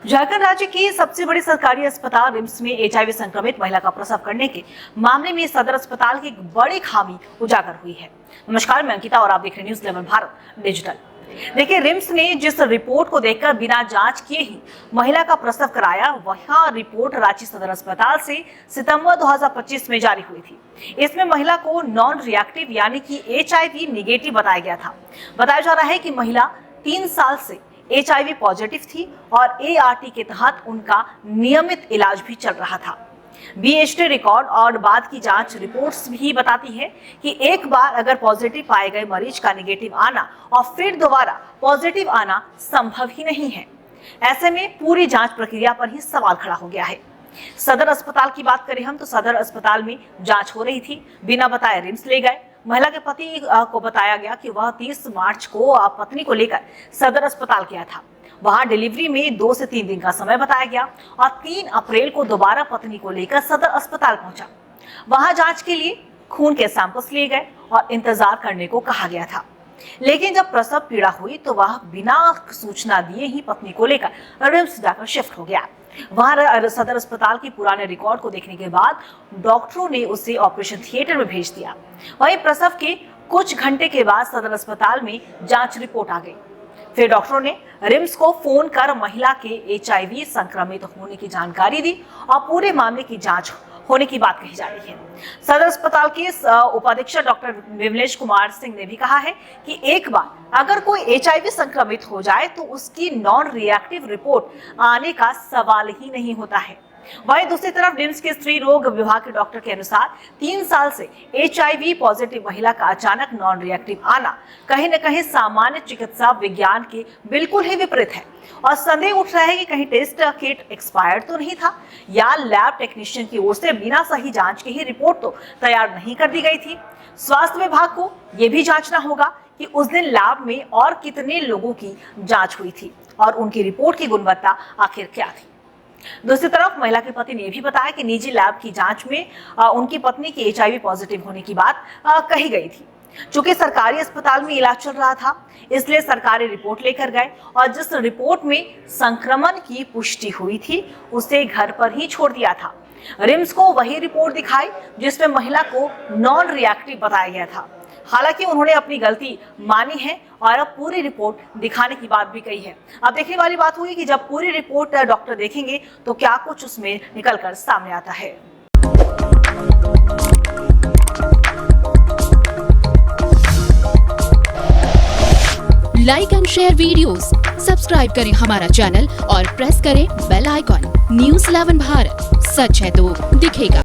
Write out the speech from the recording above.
झारखंड राज्य की सबसे बड़ी सरकारी अस्पताल रिम्स में एचआईवी संक्रमित महिला का प्रसव करने के मामले में सदर अस्पताल की एक बड़ी खामी उजागर हुई है। नमस्कार, मैं अंकिता और आप देख रहे हैं न्यूज़ 11 भारत डिजिटल। देखिए, रिम्स ने जिस रिपोर्ट को देखकर बिना जांच किए ही महिला का प्रसव कराया, वह रिपोर्ट रांची सदर अस्पताल से सितंबर 2025 में जारी हुई थी। इसमें महिला को नॉन रिएक्टिव यानी कि एचआईवी निगेटिव बताया गया था। बताया जा रहा है कि महिला 3 साल से एचआईवी पॉजिटिव थी और एआरटी के तहत उनका नियमित इलाज भी चल रहा था। बीएचटी रिकॉर्ड और बाद की जांच रिपोर्ट्स भी बताती है कि एक बार अगर पॉजिटिव पाए गए मरीज का नेगेटिव आना और फिर दोबारा पॉजिटिव आना संभव ही नहीं है। ऐसे में पूरी जांच प्रक्रिया पर ही सवाल खड़ा हो गया है। सदर अस्पताल की बात करें हम तो सदर अस्पताल में जांच हो रही थी। बिना बताए रिम्स ले गए। महिला के पति को बताया गया कि वह 30 मार्च को पत्नी को लेकर सदर अस्पताल गया था। वहां डिलीवरी में 2 से 3 दिन का समय बताया गया और 3 अप्रैल को दोबारा पत्नी को लेकर सदर अस्पताल पहुंचा। वहां जांच के लिए खून के सैंपल्स लिए गए और इंतजार करने को कहा गया था। लेकिन जब प्रसव पीड़ा हुई तो वह बिना सूचना दिए ही पत्नी को लेकर रिम्स जाकर शिफ्ट हो गया। वहां सदर अस्पताल के पुराने रिकॉर्ड को देखने के बाद डॉक्टरों ने उसे ऑपरेशन थिएटर में भेज दिया। वहीं प्रसव के कुछ घंटे के बाद सदर अस्पताल में जांच रिपोर्ट आ गई। फिर डॉक्टरों ने रिम्स को फोन कर महिला के एचआईवी संक्रमित होने की जानकारी दी और पूरे मामले की जांच होने की बात कही जा रही है। सदर अस्पताल के उपाधीक्षक डॉक्टर विमलेश कुमार सिंह ने भी कहा है कि एक बार अगर कोई एचआईवी संक्रमित हो जाए तो उसकी नॉन रिएक्टिव रिपोर्ट आने का सवाल ही नहीं होता है। वहीं दूसरी तरफ रिम्स के स्त्री रोग विभाग के डॉक्टर के अनुसार 3 साल से एचआईवी पॉजिटिव महिला का अचानक नॉन रिएक्टिव आना कहीं न कहीं सामान्य चिकित्सा विज्ञान के बिल्कुल ही विपरीत है और संदेह उठ रहा है कि कहीं टेस्ट किट एक्सपायर्ड तो नहीं था या लैब टेक्नीशियन की ओर से बिना सही जांच के ही रिपोर्ट तो तैयार नहीं कर दी गई थी। स्वास्थ्य विभाग को यह भी जांचना होगा कि उस दिन लैब में और कितने लोगों की जांच हुई थी और उनकी रिपोर्ट की गुणवत्ता आखिर क्या थी। दूसरी तरफ महिला के पति ने भी बताया कि निजी लैब की जांच में उनकी पत्नी की एचआईवी पॉजिटिव होने की बात कही गई थी। चूंकि सरकारी अस्पताल में इलाज चल रहा था, इसलिए सरकारी रिपोर्ट लेकर गए और जिस रिपोर्ट में संक्रमण की पुष्टि हुई थी उसे घर पर ही छोड़ दिया था। रिम्स को वही रिपोर्ट दिखाई जिसमें महिला को नॉन रिएक्टिव बताया गया था। हालांकि उन्होंने अपनी गलती मानी है और अब पूरी रिपोर्ट दिखाने की बात भी कही है। अब देखने वाली बात हुई कि जब पूरी रिपोर्ट डॉक्टर देखेंगे तो क्या कुछ उसमें निकलकर सामने आता है। Like and share videos, subscribe करें हमारा चैनल और प्रेस करें बेल आइकॉन। न्यूज़ 11 भारत, सच है तो दिखेगा।